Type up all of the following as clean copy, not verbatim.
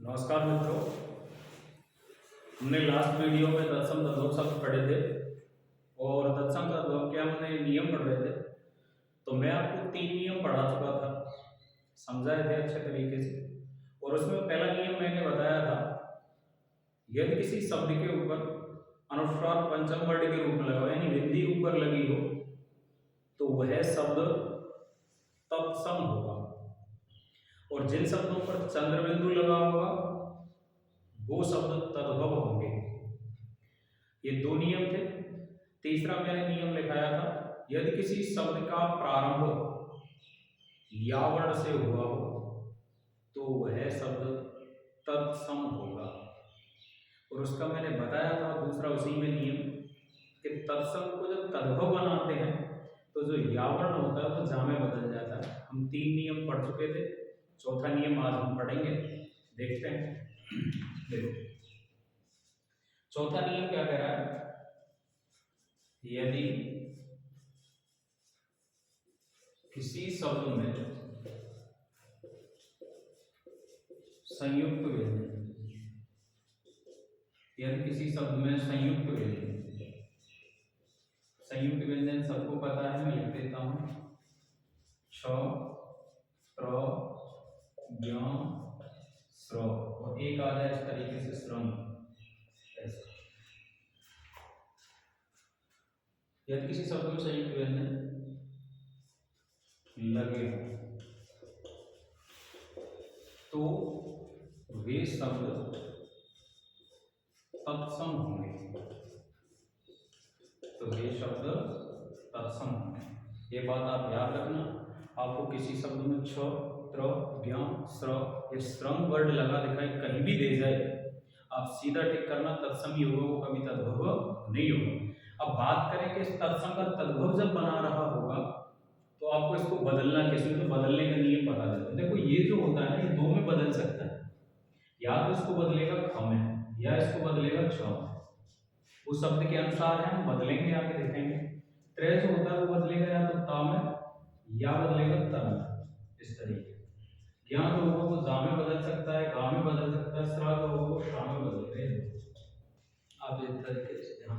नमस्कार मित्रों। हमने लास्ट वीडियो में तत्सम तद्भव शब्द पढ़े थे और तत्सम तद्भव के हमने नियम पढ़ रहे थे। तो मैं आपको 3 नियम पढ़ा चुका था, समझाए थे अच्छे तरीके से। और उसमें पहला नियम मैंने बताया था, यदि किसी शब्द के ऊपर अनुस्वार पंचम वर्ण के रूप में लगा हो यानी बिंदी ऊपर लगी हो तो वह शब्द तत्सम होगा। और जिन शब्दों पर चंद्र बिंदु लगा होगा वो शब्द तद्भव होंगे। ये 2 नियम थे। तीसरा मैंने नियम लिखाया था, यदि किसी शब्द का प्रारंभ या वर्ण से हुआ हो तो वह शब्द तत्सम होगा। और उसका मैंने बताया था दूसरा उसी में नियम कि तत्सम को जब तद्भव बनाते हैं तो जो या वर्ण होता है वो जा में बदल जाता है। हम 3 नियम पढ़ चुके थे, चौथा नियम आज हम पढ़ेंगे, देखते हैं। देखो चौथा नियम क्या कह रहा है, यदि किसी शब्द में संयुक्त व्यंजन, यदि किसी शब्द में संयुक्त व्यंजन सबको पता है, मैं लिख देता हूं छ प्र ज्ञ स्र और एक आ जाए इस तरीके से श्रम। ऐसा यदि किसी शब्द में संयुक्त व्यंजन लगे तो वे शब्द तत्सम होंगे। ये बात आप याद रखना। आपको किसी शब्द में छ त्र ज्ञ स्र ये श्रम वर्ड लगा दिखाई कहीं भी दे जाए, आप सीधा टिक करना, तत्सम ही होगा, वो कभी तद्भव नहीं होगा। अब बात करें कि तत्सम का तद्भव जब बना रहा होगा तो आपको इसको बदलना कैसे, तो बदलने का नियम बता देते हैं। देखो ये जो होता है ये 2 में बदल सकता है, या तो इसको बदलेगा ख में या इसको बदलेगा छ में। उस शब्द के अनुसार है, हम बदलेंगे, आगे देखेंगे। त्रय जो होता है वो बदलेगा या तो ता में या बदलेगा त में, इस तरीके। ज्ञ जो होगा वो जा में बदल सकता है, गा में बदल सकता है, स्र जो होगा वो शा में बदलेगा। आप इस तरीके से ध्यान।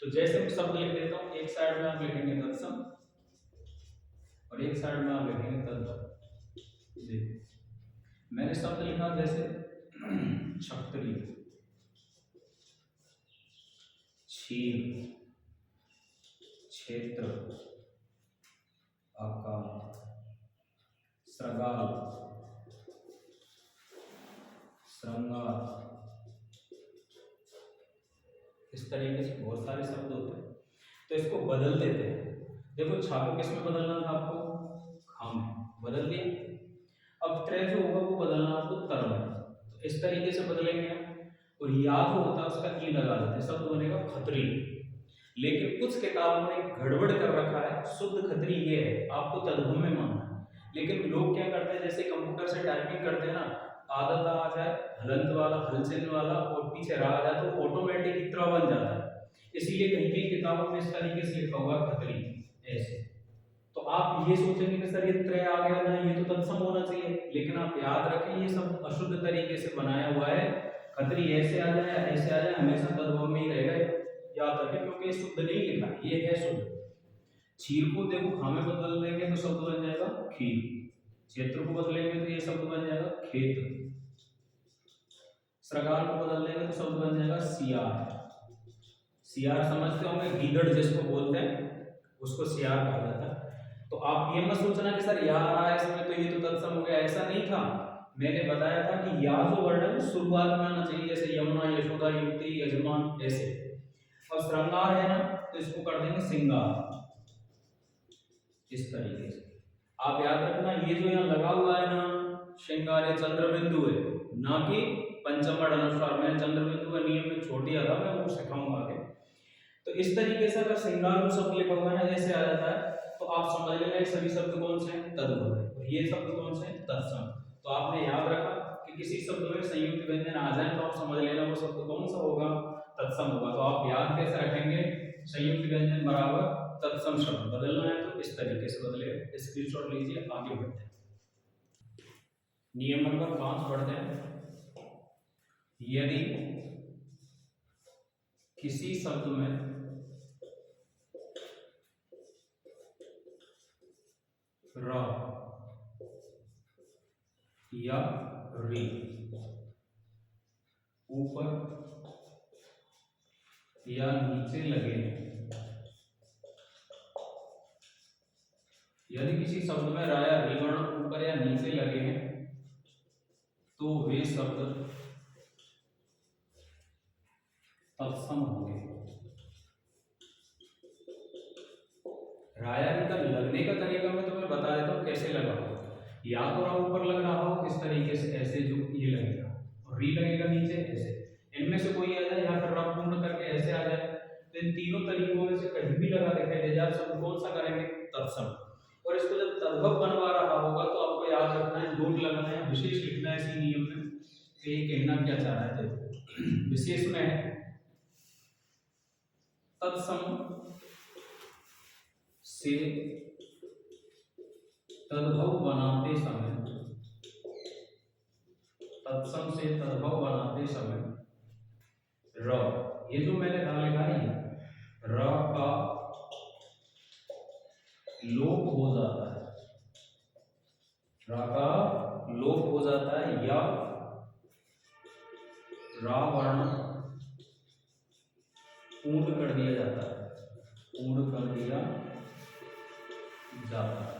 तो जैसे मैं शब्द लिख देता हूँ, एक साइड में आप लिखेंगे तत्सम और एक साइड में आप लिखेंगे तद्भव। देखो मैंने शब्द लिखा जैसे क्षत्रिय, क्षीर, क्षेत्र, अकाल, श्रृंगार, इस तरीके से बहुत सारे शब्द होते हैं। तो इसको बदल देते हैं। देखो छा को किस में बदलना था आपको, खा में, बदल दिया। अब त्रय जो होगा वो बदलना आपको तर में, तो इस तरीके से बदलेंगे। और या जो होता है उसका ई लगा देते हैं, शब्द बनेगा खत्री। लेकिन कुछ किताबों ने गड़बड़ कर रखा है, शुद्ध खत्री ये है, आपको तद्भव में मानना है। लेकिन लोग क्या करते हैं, जैसे कंप्यूटर से टाइपिंग करते हैं ना, आदत आ जाए हलंत वाला, हलचल वाला और पीछे रहा आ जाए तो ऑटोमेटिक इतना बन जाता है। इसीलिए कहीं कहीं किताबों में इस तरीके से लिखा हुआ खत्री ऐसे। तो आप ये सोचेंगे कि सर ये त्रय आ गया ना, ये तो तत्सम होना चाहिए, लेकिन आप याद रखें ये सब अशुद्ध तरीके से बनाया हुआ है। खत्री ऐसे आ जाए ऐसे आ जाए, हमेशा तद्भव में ही रहेगा, याद रखें, क्योंकि शुद्ध नहीं लिखा, ये है शुद्ध। क्षीर को देखो खा में बदल देंगे तो शब्द बन जाएगा खीर, क्षेत्र को बदलेंगे तो ये शब्द बन जाएगा खेत, श्रृंगार को बदल देंगे तो शब्द बन जाएगा सियार। सियार समझते होंगे, गीदड़ जिसको बोलते हैं उसको सियार कहा जाता है। तो आप ये मत सोचना कि सर या आ रहा है इसमें तो ये तो तत्सम हो गया, ऐसा नहीं था। मैंने बताया था कि या जो वर्ड है वो शुरुआत में आना चाहिए, जैसे यमुना, यशोदा, युक्ति, यजमान ऐसे। और श्रृंगार है ना तो इसको कर देंगे सिंगार, इस तरीके से। आप याद रखना ये जो यहाँ लगा हुआ है ना, श्रृंगार ये चंद्र बिंदु है, ना कि पंचम वर्ण अनुस्वार। मैंने चंद्र बिंदु का नियम में छोड़ दिया था, मैं वो सिखाऊंगा आगे। तो इस तरीके से अगर श्रृंगार जो शब्द लिखा हुआ है ना ऐसे आ जाता है तो आप समझ लेना ये सभी शब्द कौन से हैं, तद्भव है, और ये शब्द कौन से हैं, तत्सम। तो आपने याद रखा कि किसी शब्द में संयुक्त व्यंजन आ जाए तो आप समझ लेना वो शब्द कौन सा होगा, तत्सम होगा। तो आप याद कैसे रखेंगे, संयुक्त व्यंजन बराबर तत्सम शब्द। बदलना है तो इस तरीके से बदलेगा, स्क्रीनशॉट लीजिए, आगे बढ़ते हैं। नियम नंबर 5 पढ़ते हैं। यदि किसी शब्द में र या री ऊपर या नीचे लगे, यदि किसी शब्द में रा या री वर्ण ऊपर या नीचे लगे हैं तो वे शब्द तत्सम होंगे। रा या री का लगने का तरीका मैं तुम्हें बता देता हूं कैसे लगा। या तो रा ऊपर लग रहा हो इस तरीके से, ऐसे जो ये लगेगा, और री लगेगा नीचे ऐसे, इनमें से कोई आ जाए या फिर रा पूर्ण करके ऐसे आ जाए, तो इन तीनों तरीकों में से कहीं भी लगा दिखाई दे जाए शब्द कौन सा करेंगे, तत्सम। और इसको जब तद्भव बनवा रहा होगा तो आपको याद रखना है, नोट लगाना है, विशेष लिखना है इसी नियम में कि ये कहना क्या चाह रहा है। देखो विशेष में है तत्सम से तद्भव बनाते समय, तत्सम से तद्भव बनाते समय र, ये जो मैंने रा लिखा है र का लोप हो जाता है, रा का लोप हो जाता है या रा वर्ण पूर्ण कर दिया जाता है, पूर्ण कर दिया जाता है।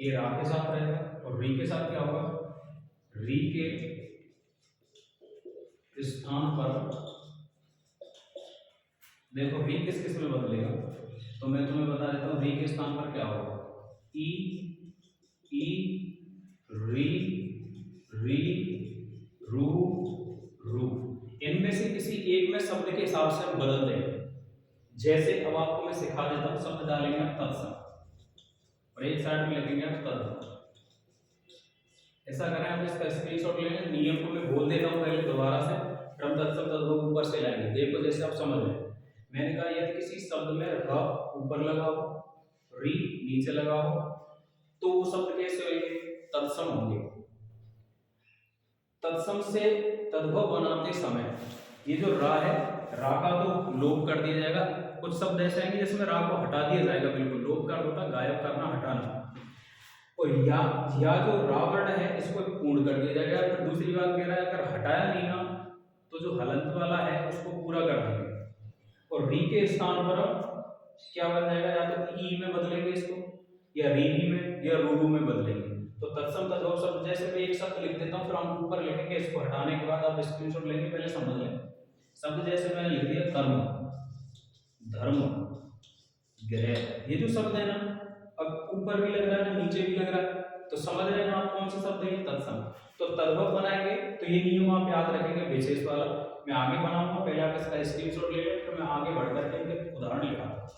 ये रा के साथ रहेगा और री के साथ क्या होगा, री के स्थान पर देखो री किस किस में बदलेगा, तो मैं तुम्हें बता देता हूं री के स्थान पर क्या होगा, ई ई री री रू रू, इनमें से किसी एक में शब्द के हिसाब से हम बदल देंगे। जैसे अब आपको मैं सिखा देता हूं, शब्द डालेंगे तत्सम और एक साइड में लिखेंगे तद्भव। ऐसा करें, आप इसका स्क्रीनशॉट ले लें, नियम को मैं बोल देता हूं पहले दोबारा से, फिर हम तत्सम तद्भव ऊपर से लाएंगे। देखो जैसे आप समझ लें, मैंने कहा यदि किसी शब्द में र ऊपर लगा हो, री नीचे लगा हो, तो वो शब्द कैसे होंगे, तत्सम होंगे। तत्सम से तद्भव बनाते समय ये जो रा है, रा का तो लोप कर दिया जाएगा। कुछ शब्द ऐसे आएंगे जिसमें रा को हटा दिया जाएगा, बिल्कुल लोप का होता गायब करना, हटाना। और या जो रा वर्ण है इसको पूर्ण कर दिया जाएगा। फिर दूसरी बात कह रहा है, अगर हटाया नहीं ना तो जो हलंत वाला है उसको पूरा कर देंगे। और री के स्थान पर क्या बन जाएगा, या तो ई में बदलेंगे इसको, या री में, या रू में बदलेंगे। तो तत्सम तद्भव शब्द, जैसे मैं एक शब्द लिख देता हूं फिर हम ऊपर लिखेंगे, इसको हटाने के बाद आप स्क्रीनशॉट लेंगे, पहले समझ लें। शब्द जैसे मैंने लिख दिया कर्म, धर्म, ग्रह, ये जो शब्द है ना, अब ऊपर भी लग रहा है नीचे भी लग रहा है, तो समझ रहे हैं ना आप कौन सा शब्द है, तत्सम। तो तद्भव बनाएंगे तो ये नियम आप याद रखेंगे विशेष वाला। मैं आगे बनाऊंगा, पहले आप इसका स्क्रीनशॉट ले लें, फिर मैं आगे बढ़ करके इनके उदाहरण लिखाऊंगा।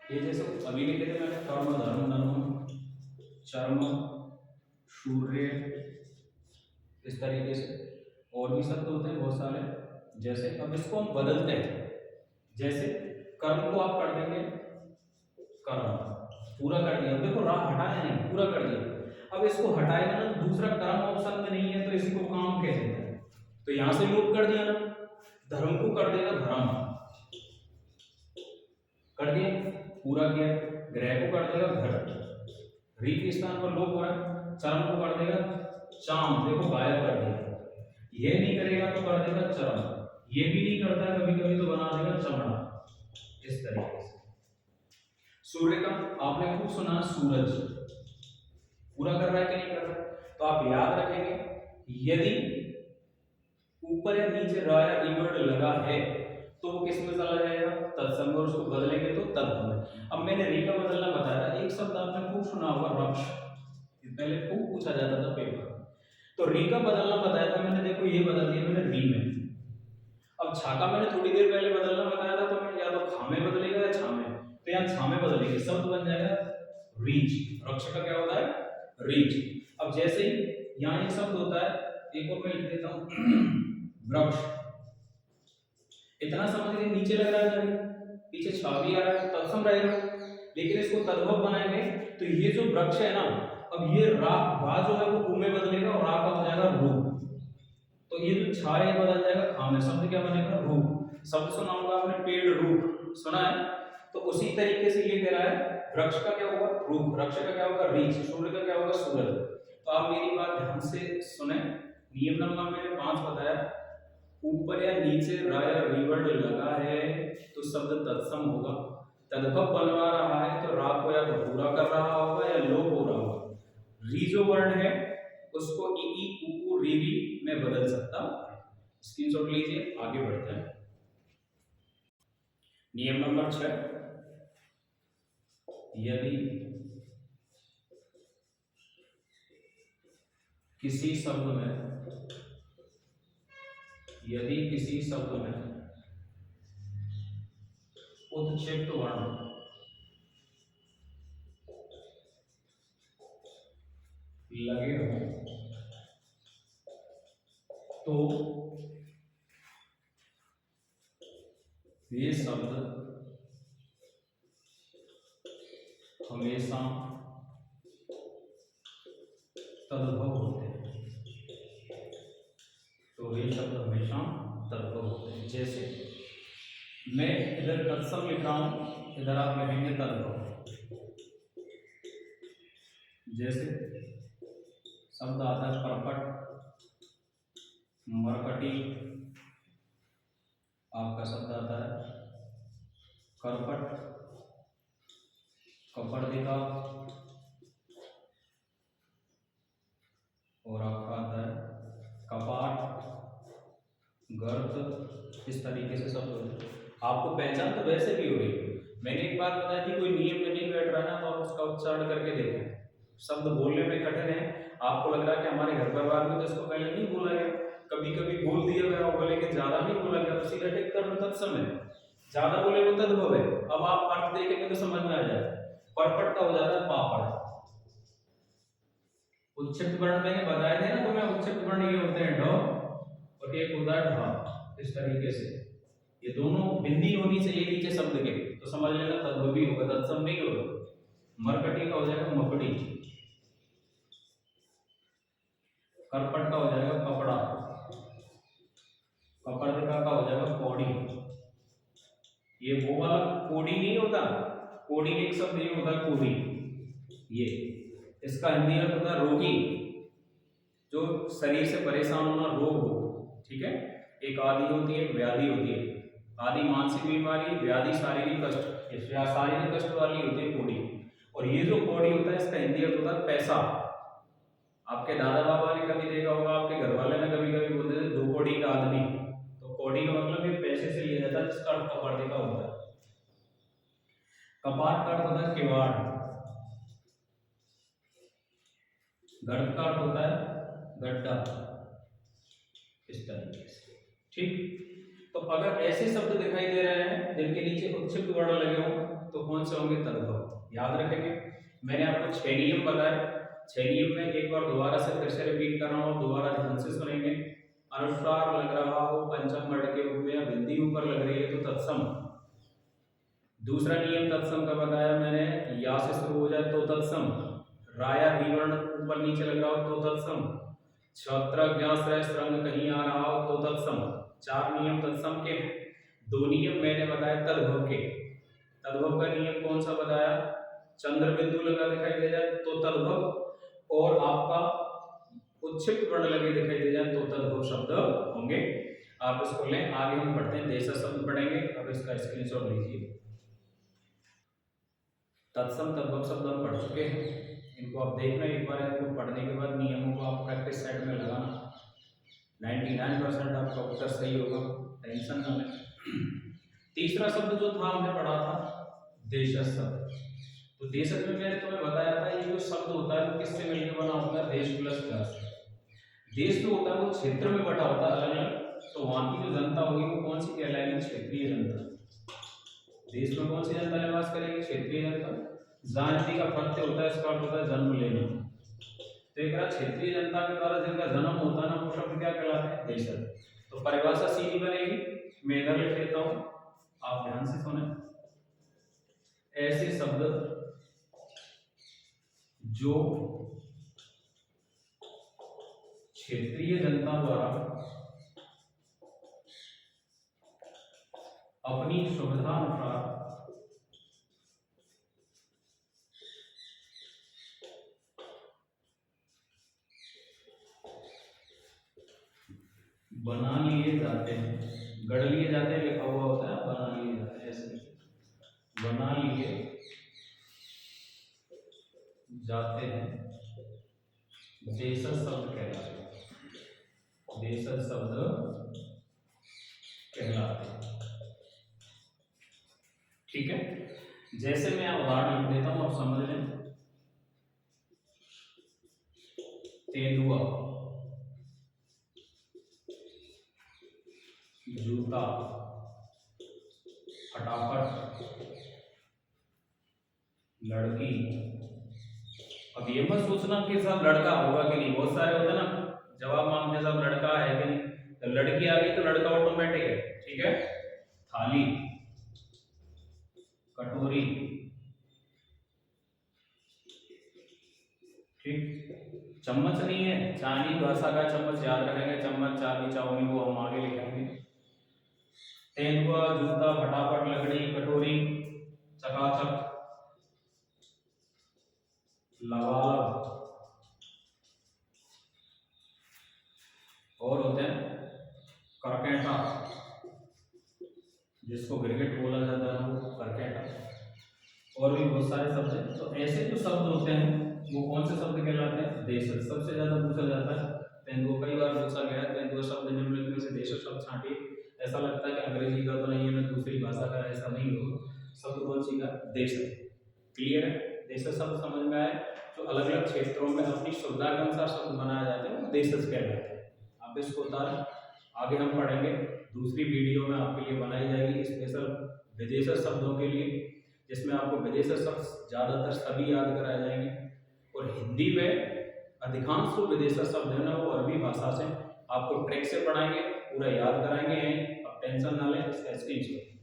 ये जैसे अभी लिखे थे मैंने, कर्म, धर्म, धर्म, चर्म, सूर्य, इस तरीके से और भी शब्द होते हैं बहुत सारे। जैसे अब इसको हम बदलते हैं, जैसे कर्म को आप कर देंगे कर्म, पूरा कर दिया। देखो रा हटाया नहीं, पूरा कर दिया। अब इसको हटाएगा ना, दूसरा कर्म ऑप्शन में नहीं है, तो इसी को काम कह देते हैं। तो यहां से लोप कर दिया ना, धर्म को कर देगा धर्म, कर दिया, पूरा किया। ग्रह को कर देगा घर, री के स्थान पर लोप हो रहा है। चरम को कर देगा चाम, देखो गायब कर दिया। ये नहीं करेगा तो कर देगा चरम, ये भी नहीं करता है कभी कभी तो बना देगा चमड़ा, इस तरीके से। सूर्य का आपने खूब सुना, सूरज पूरा कर रहा है कि नहीं कर रहा है, तो आप याद रखेंगे यदि ऊपर या नीचे रा या री वर्ड लगा है तो वो किस में चला जाएगा, तत्सम, और उसको बदलेंगे तो तद्भव में। अब मैंने री का बदलना बताया था, एक शब्द आपने खूब सुना होगा वृक्ष, पहले खूब पूछा जाता था पेपर, तो री का बदलना बताया था मैंने, देखो ये बदल दिया मैंने री में। अब छा का मैंने थोड़ी देर पहले बदलना बताया था, तो मैं या तो खा में बदलेगा या छा में, तो यहाँ छा में बदलेंगे, शब्द बन जाएगा रीच। वृक्ष का क्या होता है, रीच। अब जैसे ही यहाँ एक शब्द होता है, एक और मैं लिख देता हूँ वृक्ष, इतना समझ के नीचे लग रहा है, पीछे छा भी आ रहा है, तत्सम रहेगा। लेकिन इसको तद्भव बनाएंगे तो ये जो वृक्ष है ना, अब ये रा जो है वो ऊ में बदलेगा और रा का हो जाएगा रू, छा ये बदल जाएगा खा में, शब्द क्या बनेगा रूप। शब्द सुना होगा आपने पेड़ रूप सुना है, तो उसी तरीके से ये कह रहा है वृक्ष का क्या होगा रूप, वृक्ष का क्या होगा रीछ, सूर्य का क्या होगा सूरज। तो आप मेरी बात ध्यान से सुने। नियम नंबर मैंने 5 बताया, ऊपर या नीचे रा या रीवर्ड लगा है तो शब्द तत्सम होगा। तद्भव बनवा रहा है तो रा को या तो पूरा कर रहा होगा या लोप हो रहा होगा। री जो वर्ण है उसको ई ई उ ऊ री री में बदल सकता है। स्क्रीनशॉट लीजिए, आगे बढ़ते हैं। नियम नंबर 6, यदि किसी शब्द में उत्क्षिप्त वर्ण लगे हों तो ये शब्द हमेशा तद्भव होते हैं। तो ये शब्द हमेशा तद्भव होते हैं। जैसे मैं इधर तत्सम लिख रहा हूं, इधर आप लिखेंगे तद्भव। जैसे शब्द आता है परपट, मरकटी, आपका शब्द आता है करपट, कपर्दिका, और आपका आता है कपाट, गर्त। इस तरीके से शब्द होते हैं। आपको पहचान तो वैसे भी हो रही है। मैंने एक बात बताई थी, कोई नियम में नहीं बैठ रहा ना तो आप उसका उच्चारण करके देखें। शब्द बोलने में कठिन है, आपको लग रहा है कि हमारे घर परिवार में तो इसको पहले नहीं बोला गया, कभी कभी बोल दिया गया होगा लेकिन ज्यादा नहीं बोला गया, तो सीधा टिक कर तत्सम है। ज्यादा बोले वो तद्भव है। अब आप अर्थ देखेंगे तो समझ में आ जाएगा। परपट का हो जाता है पापड़। उच्चित वर्ण मैंने बताए थे ना, तो मैं उच्चित वर्ण ये होते हैं ढ और एक होता है ढ। इस तरीके से ये दोनों बिंदी होनी चाहिए नीचे शब्द के, तो समझ लेना तद्भवी होगा, तत्सम नहीं होगा। मरकटी का हो जाएगा मकड़ी, करपट का हो जाएगा कपड़ा, कपर्दिका का हो जाएगा कौड़ी। ये वो वाला कोड़ी नहीं होता, कोड़ी एक शब्द ये होता है कोड़ी। ये इसका हिंदी अर्थ होता है रोगी, जो शरीर से परेशान होना, रोग हो। ठीक है, एक आदि होती है, व्याधि होती है। आदि मानसिक बीमारी, व्याधि शारीरिक कष्ट। इस शारीरिक कष्ट वाली होती है कोड़ी। और ये जो कोड़ी होता है इसका हिंदी अर्थ होता है पैसा। आपके दादा बाबा ने कभी देखा होगा, आपके घर वाले ने कभी कभी बोलते थे 2 कौड़ी का आदमी, तो कौड़ी का मतलब ये पैसे से लिया जाता है, जिसका अर्थ कपर्दे का होता है। कपाट का अर्थ होता है किवाड़, गर्त का अर्थ होता है गड्ढा। इस तरीके से। ठीक, तो अगर ऐसे शब्द दिखाई दे रहे हैं जिनके नीचे उत्क्षिप्त वर्ण लगे हों तो कौन से होंगे तद्भव। याद रखेंगे, मैंने आपको 6 नियम बताए। 6 नियम में एक बार दोबारा से फिर से रिपीट कर रहा हूं, दोबारा ध्यान से सुनेंगे। अनुस्वार लग रहा हो पंचम वर्ड के रूप में या बिंदी ऊपर लग रही है तो तत्सम। दूसरा नियम तत्सम का बताया मैंने, या से शुरू हो जाए तो तत्सम, राया वर्ण ऊपर नीचे लग रहा हो तो तत्सम, छत्र ज्ञाश्रय श्रंग कहीं आ रहा हो तो तत्सम। 4 नियम तत्सम के। 2 नियम मैंने बताया तद्भव के। तद्भव का नियम कौन सा बताया, चंद्र बिंदु लगा दिखाई दे जाए तो तद्भव, और आपका उत्क्षिप्त वर्ण लगे दिखाई दे जाए तो तद्भव शब्द होंगे। आप इसको लें, आगे हम पढ़ते हैं, देशज शब्द पढ़ेंगे। अब इसका स्क्रीनशॉट लीजिए। तत्सम तद्भव शब्द हम पढ़ चुके हैं, इनको आप देखना एक बार, इनको पढ़ने के बाद नियमों को आप प्रैक्टिस सेट में लगाना। 99% आपका उत्तर सही होगा, टेंशन ना लें। तीसरा शब्द जो था हमने पढ़ा था देशज शब्द। तो देशज में मैंने तुम्हें बताया था ये जो शब्द होता है वो किससे मिलकर बना होता है, देश प्लस प्लस। देश जो होता है वो क्षेत्र में बटा होता है अलग अलग, तो वहां की जो जनता होगी वो कौन सी कहलाएगी, क्षेत्रीय जनता। देश में कौन सी जनता निवास करेगी, क्षेत्रीय जनता। जाति का प्रत्यय होता है, इसका अर्थ होता है जन्म लेना। तो एक क्षेत्रीय जनता के द्वारा जिनका जन्म होता है ना वो शब्द क्या कहलाते हैं, देशज। तो परिभाषा सीधी बनेगी, मैं इधर लिख लेता हूं, आप ध्यान से सुने। ऐसे शब्द जो क्षेत्रीय जनता द्वारा अपनी सुविधा अनुसार बना लिए जाते हैं, गढ़ लिए जाते हैं लिखा हुआ होता है, बना लिए जाते हैं, ऐसे बना लिए जाते हैं, देशज शब्द कहलाते हैं, देशज शब्द कहलाते हैं। ठीक है, जैसे मैं उदाहरण लिख देता हूं, आप समझ लें। तेंदुआ, जूता, फटाफट, लड़की। अब ये मत सोचना कि सब लड़का होगा कि नहीं, बहुत सारे होते हैं ना जवाब मांगते सब लड़का है कि नहीं, तो लड़की आ गई तो लड़का ऑटोमेटिक है। ठीक है, थाली, कटोरी, ठीक, चम्मच नहीं है, चाइनीज भाषा का चम्मच याद रखेंगे, चम्मच चाबी चाउमीन वो हम आगे लिखेंगे। तेंदुआ, जूता, फटाफट, लकड़ी, कटोरी, चकाचक, लबालब, और होते हैं करकेटा, जिसको क्रिकेट बोला जाता है वो करकेटा, और भी बहुत सारे शब्द हैं। तो ऐसे जो शब्द होते हैं वो कौन से शब्द कहलाते हैं? देशज। सबसे ज्यादा पूछा जाता है तेंदुआ, कई बार पूछा गया है तेंदुआ शब्द निम्नलिखित में से देशज शब्द छांटिए। ऐसा लगता है कि अंग्रेजी का तो नहीं है, मैं दूसरी भाषा का, ऐसा नहीं होगा। शब्द कौन सी का? देशज। क्लियर है? देशज शब्द समझ में आए, जो अलग अलग क्षेत्रों में अपनी सुविधा के अनुसार शब्द बनाए जाते हैं वो देशज कहलाते हैं। आप इसको उतारें, आगे हम पढ़ेंगे। दूसरी वीडियो में आपके लिए बनाई जाएगी स्पेशल विदेशज शब्दों के लिए, जिसमें आपको विदेशज शब्द ज़्यादातर सभी याद कराए जाएंगे, और हिंदी में अधिकांश जो विदेशज शब्द है ना वो अरबी भाषा से आपको ट्रिक से पढ़ाएंगे, पूरा याद कराएंगे। अब टेंशन ना लें, इसका स्क्रीनशॉट